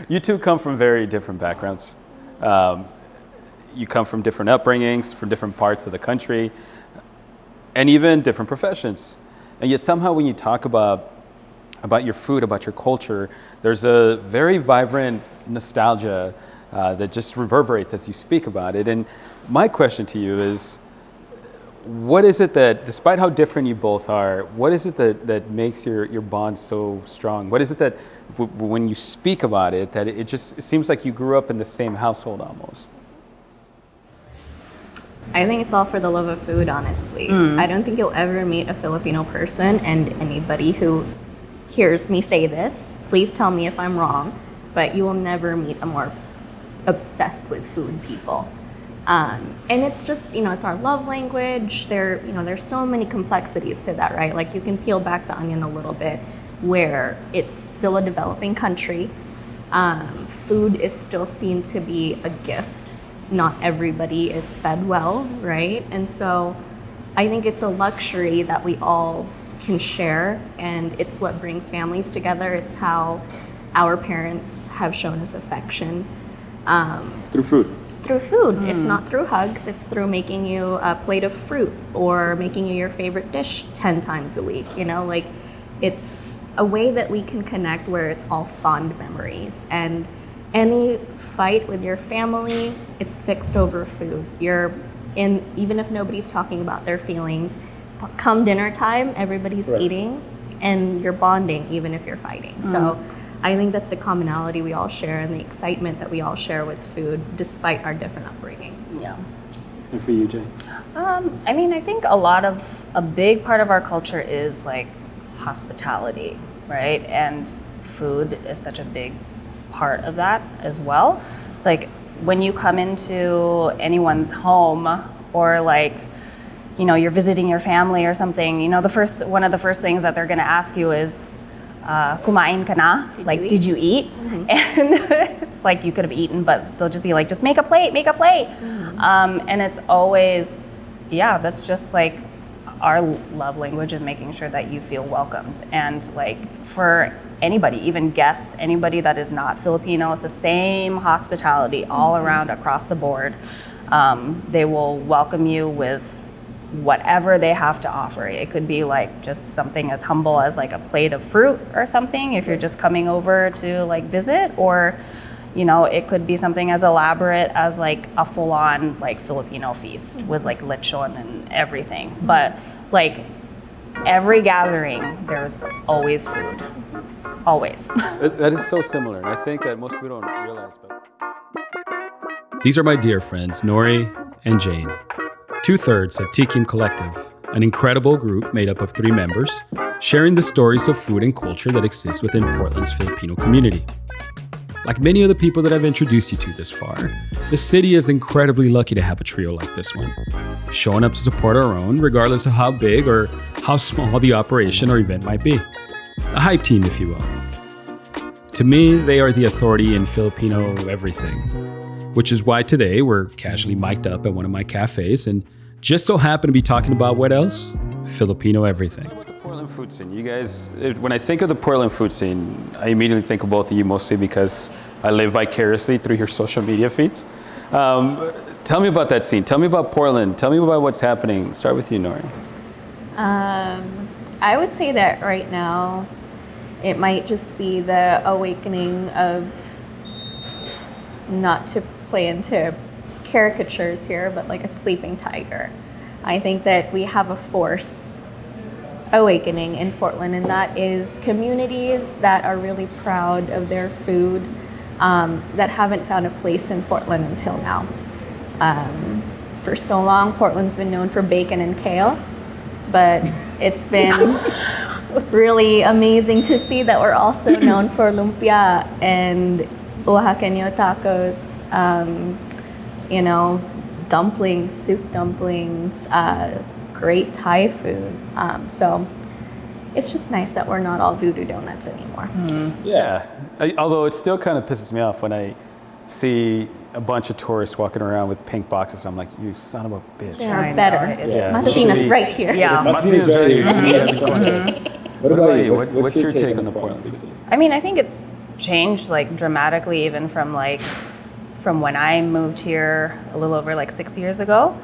You two come from very different backgrounds. You come from different upbringings, from different parts of the country, and even different professions. And yet somehow when you talk about your food, about your culture, there's a very vibrant nostalgia that just reverberates as you speak about it. And my question to you is, what is it that, despite how different you both are, what is it that makes your bond so strong? What is it that, when you speak about it, that it seems like you grew up in the same household almost? I think it's all for the love of food, honestly. I don't think you'll ever meet a Filipino person, and anybody who hears me say this, please tell me if I'm wrong, but you will never meet a more obsessed with food people. And it's just, it's our love language. There's so many complexities to that, right? Like, you can peel back the onion a little bit, where it's still a developing country. Food is still seen to be a gift. Not everybody is fed well, right? And so I think it's a luxury that we all can share, and it's what brings families together. It's how our parents have shown us affection. Through food. Through food. It's not through hugs. It's through making you a plate of fruit or making you your favorite dish 10 times a week. It's a way that we can connect where it's all fond memories. And any fight with your family, it's fixed over food. Even if nobody's talking about their feelings, come dinner time, everybody's eating, and you're bonding even if you're fighting. So I think that's the commonality we all share, and the excitement that we all share with food, despite our different upbringing. Yeah. And for you, Jane? I think a big part of our culture is like hospitality, right? And food is such a big part of that as well. It's like when you come into anyone's home, or like, you're visiting your family or something, one of the first things that they're going to ask you is, kumain ka na? Like, did you eat? And it's like, you could have eaten, but they'll just be like, just make a plate. And it's always, that's just like our love language of making sure that you feel welcomed. And like, for anybody, even guests, anybody that is not Filipino, it's the same hospitality all around, across the board. They will welcome you with whatever they have to offer. It could be like just something as humble as like a plate of fruit or something if you're just coming over to like visit, or it could be something as elaborate as like a full-on like Filipino feast with like lechon and everything. But like every gathering, there's always food. Always. That is so similar, and I think that most people don't realize. But these are my dear friends, Nori and Jane, 2/3 of Tikim Collective, an incredible group made up of 3 members, sharing the stories of food and culture that exist within Portland's Filipino community. Like many of the people that I've introduced you to this far, the city is incredibly lucky to have a trio like this one, showing up to support our own, regardless of how big or how small the operation or event might be. A hype team, if you will. To me, they are the authority in Filipino everything, which is why today we're casually mic'd up at one of my cafes and just so happen to be talking about what else? Filipino everything. Portland food scene. You guys, when I think of the Portland food scene, I immediately think of both of you, mostly because I live vicariously through your social media feeds. Tell me about that scene. Tell me about Portland. Tell me about what's happening. Start with you, Nori. I would say that right now, it might just be the awakening of, not to play into caricatures here, but like a sleeping tiger. I think that we have a force awakening in Portland, and that is communities that are really proud of their food, that haven't found a place in Portland until now. For so long, Portland's been known for bacon and kale, but it's been really amazing to see that we're also known for lumpia and Oaxaqueño tacos, dumplings, soup dumplings, great Thai food. So it's just nice that we're not all voodoo donuts anymore. Yeah, although it still kind of pisses me off when I see a bunch of tourists walking around with pink boxes. I'm like, you son of a bitch. There are better. Matutina's right here. Yeah. Matutina's right here. What about you? What's your take on the Portland food scene? I mean, I think it's changed like dramatically, even from when I moved here a little over like 6 years ago.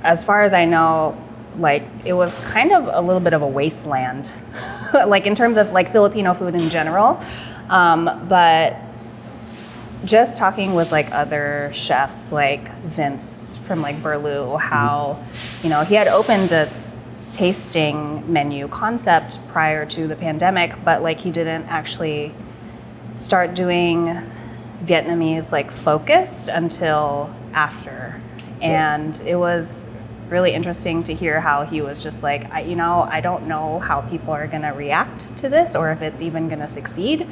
As far as I know, like it was kind of a little bit of a wasteland, like in terms of like Filipino food in general. But just talking with like other chefs, like Vince from like Burloo, how, you know, he had opened a tasting menu concept prior to the pandemic, but like he didn't actually start doing Vietnamese like focused until after. And it was really interesting to hear how he was just like, I don't know how people are gonna react to this or if it's even gonna succeed,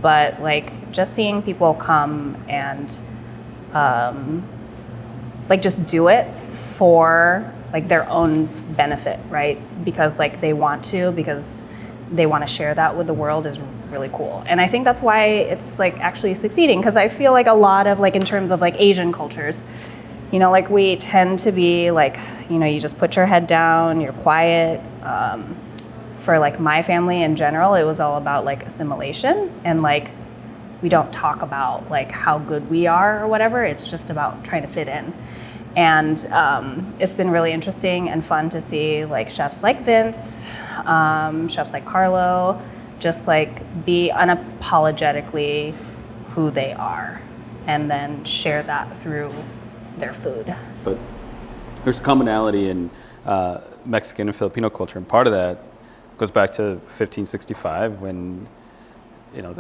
but like just seeing people come and like just do it for like their own benefit, right? Because like they want to, because they want to share that with the world is really cool. And I think that's why it's like actually succeeding, because I feel like a lot of like in terms of like Asian cultures, you know, like we tend to be like, you know, you just put your head down, you're quiet. For like my family in general, it was all about like assimilation, and like we don't talk about like how good we are or whatever. It's just about trying to fit in. And it's been really interesting and fun to see like chefs like Vince, chefs like Carlo, just like be unapologetically who they are and then share that through their food. But there's commonality in Mexican and Filipino culture, and part of that goes back to 1565 when, you know,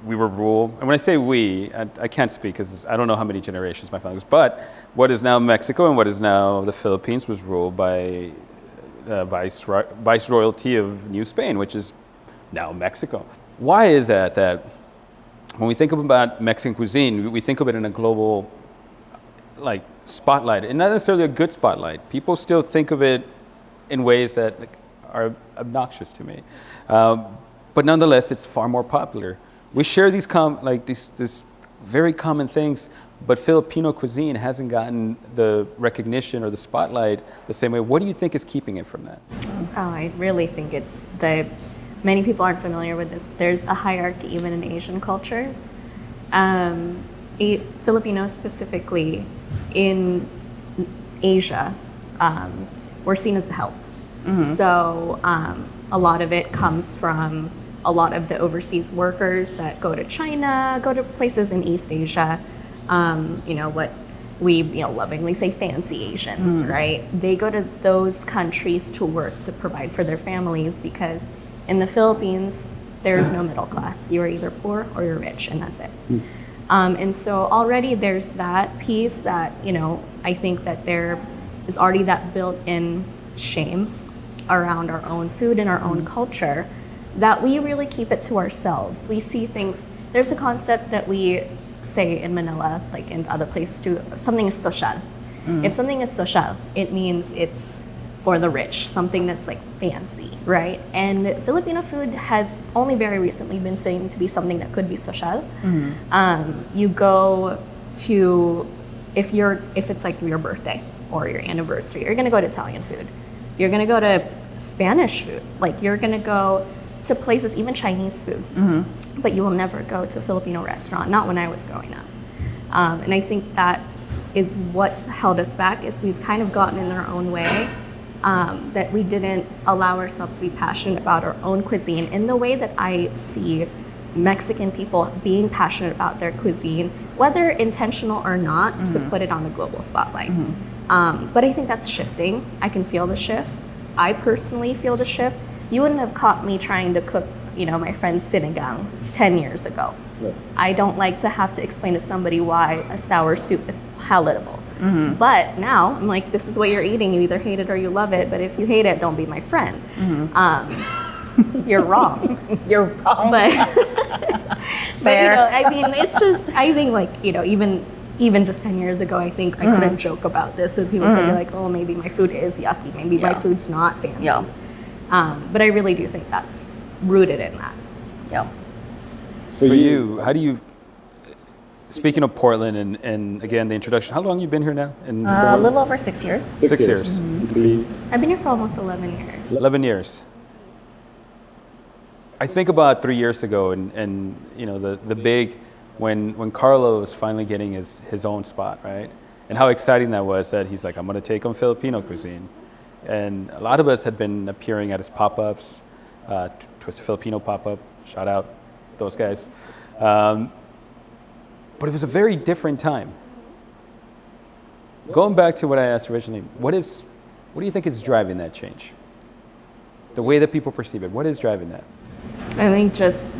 we were ruled, and when I say we, I can't speak because I don't know how many generations my family was, but what is now Mexico and what is now the Philippines was ruled by Viceroyalty of New Spain, which is now Mexico. Why is that when we think about Mexican cuisine, we think of it in a global like spotlight, and not necessarily a good spotlight. People still think of it in ways that like, are obnoxious to me. But nonetheless, it's far more popular. We share these these very common things, but Filipino cuisine hasn't gotten the recognition or the spotlight the same way. What do you think is keeping it from that? Oh, I really think it's many people aren't familiar with this, but there's a hierarchy even in Asian cultures. Filipinos specifically in Asia, we're seen as the help. Mm-hmm. So a lot of it comes from a lot of the overseas workers that go to China, go to places in East Asia, you know, what we lovingly say fancy Asians, right? They go to those countries to work, to provide for their families, because in the Philippines, there is no middle class. You are either poor or you're rich, and that's it. And so already there's that piece that, you know, I think that there is already that built-in shame around our own food and our own culture, that we really keep it to ourselves. We see things, there's a concept that we say in Manila, like in other places too, something is social. If something is social, it means it's for the rich, something that's like fancy, right? And Filipino food has only very recently been seen to be something that could be social. You go to, if it's like your birthday or your anniversary, you're gonna go to Italian food. You're gonna go to Spanish food. Like you're gonna go to places, even Chinese food, but you will never go to a Filipino restaurant, not when I was growing up. And I think that is what's held us back, is we've kind of gotten in our own way, that we didn't allow ourselves to be passionate about our own cuisine in the way that I see Mexican people being passionate about their cuisine, whether intentional or not, to put it on the global spotlight. But I think that's shifting. I can feel the shift. I personally feel the shift. You wouldn't have caught me trying to cook, you know, my friend's sinigang 10 years ago. Right. I don't like to have to explain to somebody why a sour soup is palatable. But now I'm like, this is what you're eating. You either hate it or you love it. But if you hate it, don't be my friend. You're wrong. You're wrong. But you know, I mean, it's just, I think like, you know, even just 10 years ago, I think I couldn't joke about this. So people say like, oh, maybe my food is yucky. Maybe my food's not fancy. But I really do think that's rooted in that. For you, how do you, speaking of Portland and again, the introduction, how long have you been here now? A little over 6 years. 6 years. I've been here for almost 11 years. 11 years. I think about 3 years ago, and you know, the big, when Carlo was finally getting his own spot, right? And how exciting that was, that he's like, I'm gonna take on Filipino cuisine. And a lot of us had been appearing at his pop-ups, Twisted Filipino pop-up, shout out those guys. But it was a very different time. Going back to what I asked originally, what do you think is driving that change? The way that people perceive it, what is driving that? I think just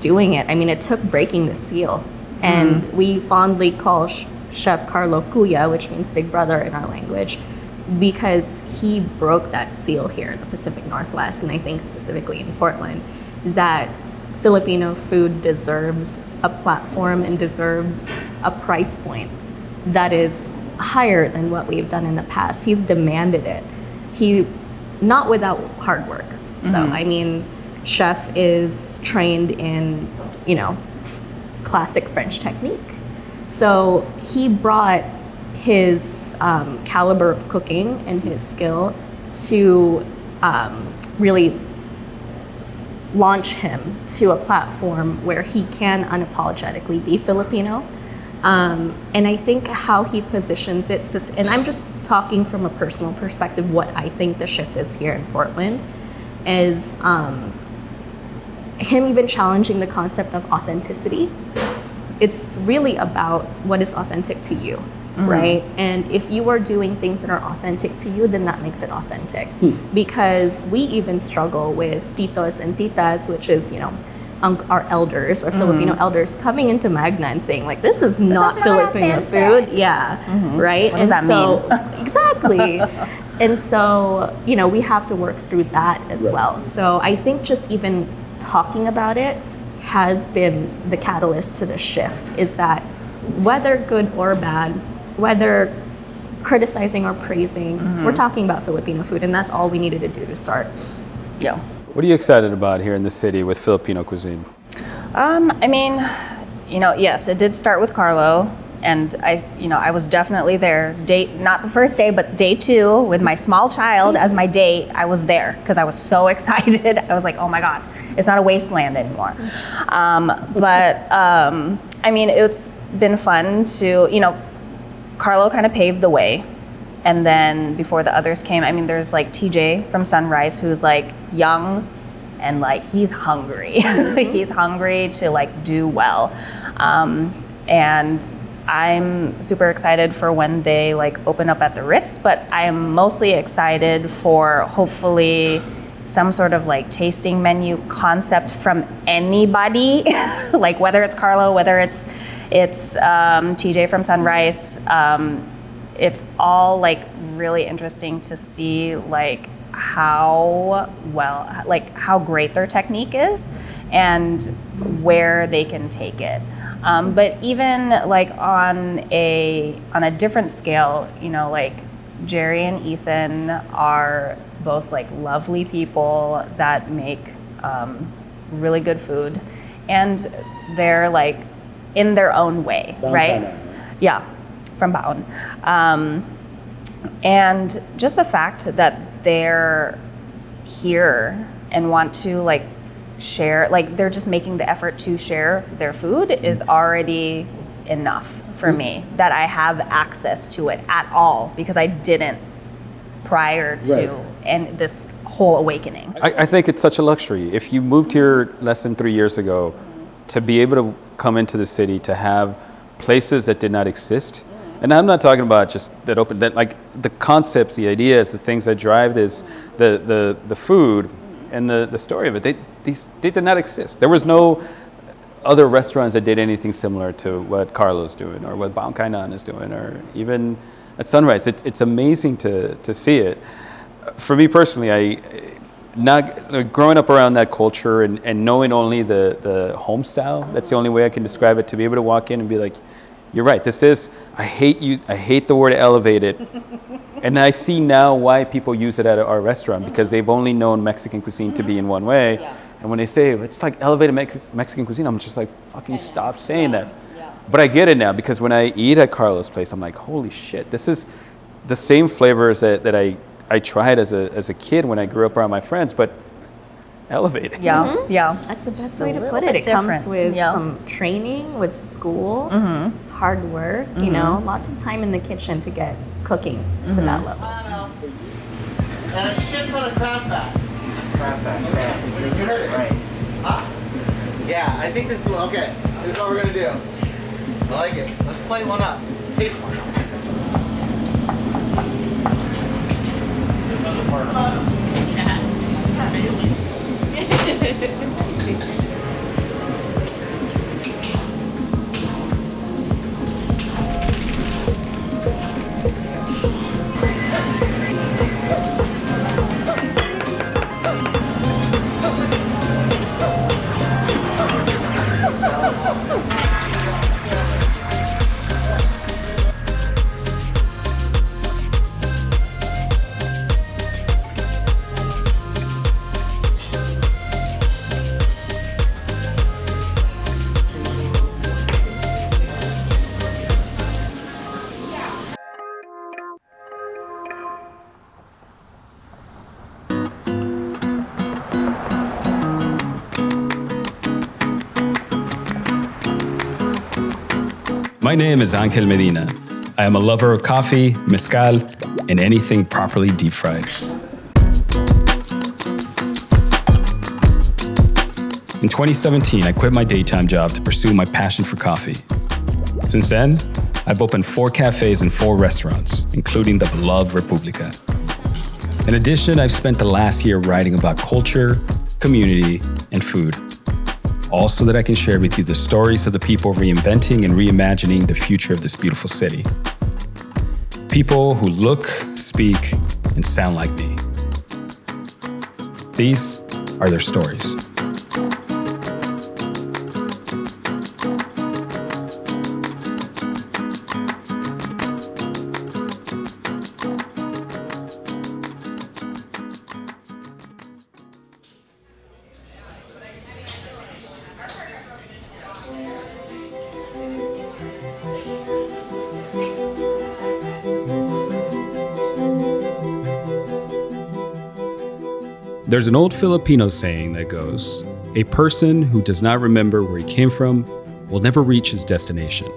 doing it. I mean, it took breaking the seal. And we fondly call Chef Carlo Kuya, which means big brother in our language, because he broke that seal here in the Pacific Northwest, and I think specifically in Portland, that Filipino food deserves a platform and deserves a price point that is higher than what we've done in the past. He's demanded it. Not without hard work, though. I mean, Chef is trained in, you know, classic French technique. So he brought his caliber of cooking and his skill to really launch him to a platform where he can unapologetically be Filipino. And I think how he positions it, and I'm just talking from a personal perspective, what I think the shift is here in Portland, is him even challenging the concept of authenticity. It's really about what is authentic to you, right? And if you are doing things that are authentic to you, then that makes it authentic. Because we even struggle with titos and titas, which is, you know, our elders or Filipino elders coming into Magna and saying, like, this is not Filipino food. Yeah, right? What does that mean? Exactly. And so, you know, we have to work through that as well. So I think just even talking about it has been the catalyst to the shift, is that whether good or bad, whether criticizing or praising, we're talking about Filipino food, and that's all we needed to do to start. Yeah. What are you excited about here in the city with Filipino cuisine? I mean, you know, yes, it did start with Carlo, and I was definitely there. Not the first day, but day 2 with my small child as my date. I was there because I was so excited. I was like, oh my God, it's not a wasteland anymore. I mean, it's been fun to, you know, Carlo kind of paved the way. And then before the others came, I mean, there's like TJ from Sunrise, who's like young and like he's hungry. He's hungry to like do well. And I'm super excited for when they like open up at the Ritz, but I am mostly excited for hopefully some sort of like tasting menu concept from anybody, like whether it's Carlo, whether it's TJ from Sunrise. It's all like really interesting to see like how great their technique is and where they can take it. But even like on a different scale, you know, like Jerry and Ethan are both like lovely people that make really good food, and they're like in their own way, right? Yeah. From Baon. And just the fact that they're here and want to like share, like they're just making the effort to share their food is already enough for me, that I have access to it at all, because I didn't prior to and this whole awakening. I think it's such a luxury. If you moved here less than 3 years ago, to be able to come into the city, to have places that did not exist. And I'm not talking about just that open, that like the concepts, the ideas, the things that drive this, the food and the story of it. They did not exist. There was no other restaurants that did anything similar to what Carlo's doing or what Baon Kainan is doing, or even at Sunrise. It's amazing to see it. For me personally, growing up around that culture and knowing only the home style, that's the only way I can describe it, to be able to walk in and be like, you're right, I hate the word elevated. And I see now why people use it at our restaurant, because they've only known Mexican cuisine to be in one way. Yeah. And when they say, it's like elevated Mexican cuisine, I'm just like, fucking stop saying that. Yeah. But I get it now, because when I eat at Carlo's place, I'm like, holy shit, this is the same flavors that I tried as a kid when I grew up around my friends, but elevating. Yeah, yeah. That's the best Just a way to little put it. bit It comes different. with Yeah. some training, with school, hard work, you know, lots of time in the kitchen to get cooking to that level. And a shit ton of crab fat. Crab fat, crab. You heard it. Right. Huh? Yeah, I think this is, okay, this is what we're gonna do. I like it. Let's play one up. Let's taste one. My name is Angel Medina. I am a lover of coffee, mezcal, and anything properly deep fried. In 2017, I quit my daytime job to pursue my passion for coffee. Since then, I've opened 4 cafes and 4 restaurants, including the beloved Repubblica. In addition, I've spent the last year writing about culture, community, and food, all so that I can share with you the stories of the people reinventing and reimagining the future of this beautiful city. People who look, speak, and sound like me. These are their stories. There's an old Filipino saying that goes, "A person who does not remember where he came from will never reach his destination."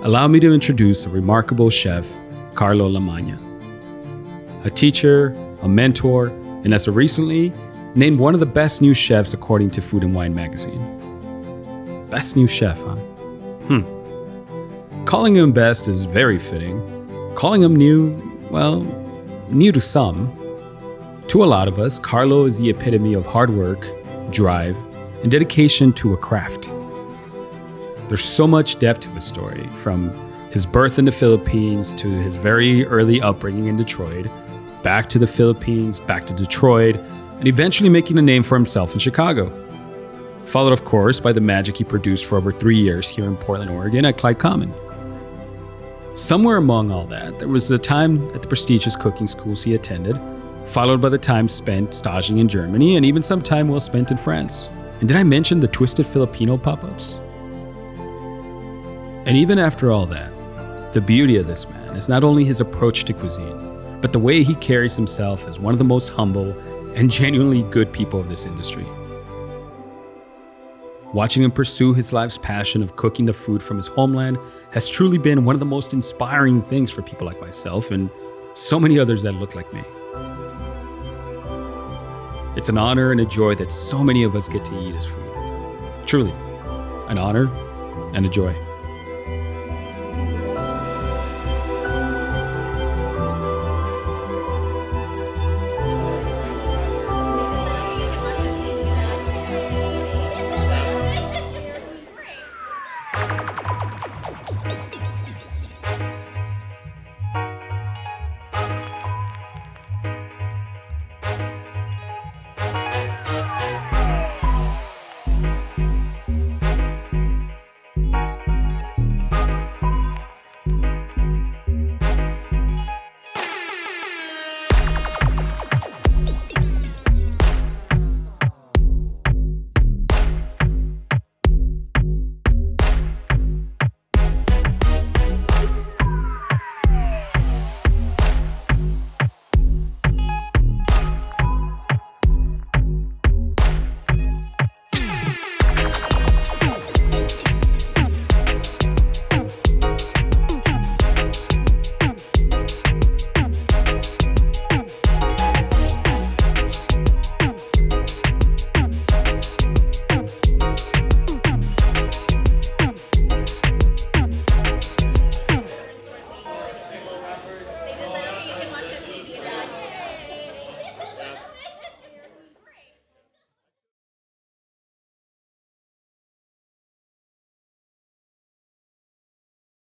Allow me to introduce the remarkable chef, Carlo Lamagna. A teacher, a mentor, and as of recently, named one of the best new chefs according to Food and Wine magazine. Best new chef, huh? Calling him best is very fitting. Calling him new, well, new to some. To a lot of us, Carlo is the epitome of hard work, drive, and dedication to a craft. There's so much depth to his story, from his birth in the Philippines to his very early upbringing in Detroit, back to the Philippines, back to Detroit, and eventually making a name for himself in Chicago. Followed, of course, by the magic he produced for over 3 years here in Portland, Oregon at Clyde Common. Somewhere among all that, there was a time at the prestigious cooking schools he attended, followed by the time spent staging in Germany and even some time well spent in France. And did I mention the Twisted Filipino pop-ups? And even after all that, the beauty of this man is not only his approach to cuisine, but the way he carries himself as one of the most humble and genuinely good people of this industry. Watching him pursue his life's passion of cooking the food from his homeland has truly been one of the most inspiring things for people like myself and so many others that look like me. It's an honor and a joy that so many of us get to eat his food. Truly, an honor and a joy.